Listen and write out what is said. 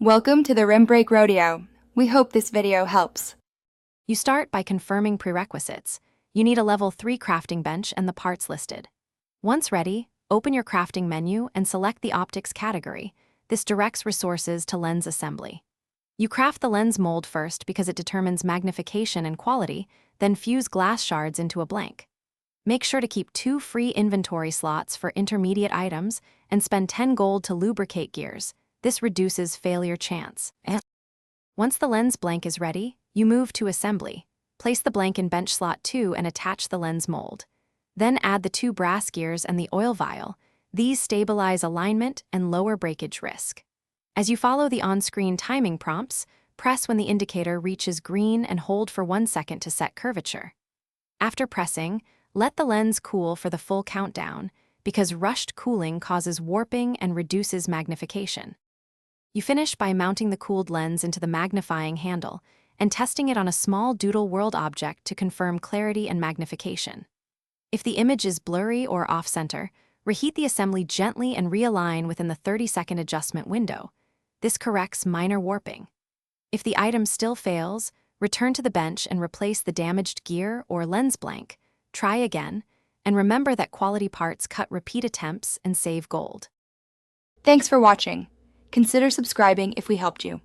Welcome to the Rim Break Rodeo. We hope this video helps. You start by confirming prerequisites. You need a level 3 crafting bench and the parts listed. Once ready, open your crafting menu and select the optics category. This directs resources to lens assembly. You craft the lens mold first because it determines magnification and quality, then fuse glass shards into a blank. Make sure to keep 2 free inventory slots for intermediate items and spend 10 gold to lubricate gears. This reduces failure chance. Once the lens blank is ready, you move to assembly. Place the blank in bench slot 2 and attach the lens mold. Then add the 2 brass gears and the oil vial. These stabilize alignment and lower breakage risk. As you follow the on-screen timing prompts, press when the indicator reaches green and hold for 1 second to set curvature. After pressing, let the lens cool for the full countdown, because rushed cooling causes warping and reduces magnification. You finish by mounting the cooled lens into the magnifying handle and testing it on a small Doodle world object to confirm clarity and magnification. If the image is blurry or off-center, reheat the assembly gently and realign within the 30-second adjustment window. This corrects minor warping. If the item still fails, return to the bench and replace the damaged gear or lens blank. Try again, and remember that quality parts cut repeat attempts and save gold. Thanks for watching. Consider subscribing if we helped you.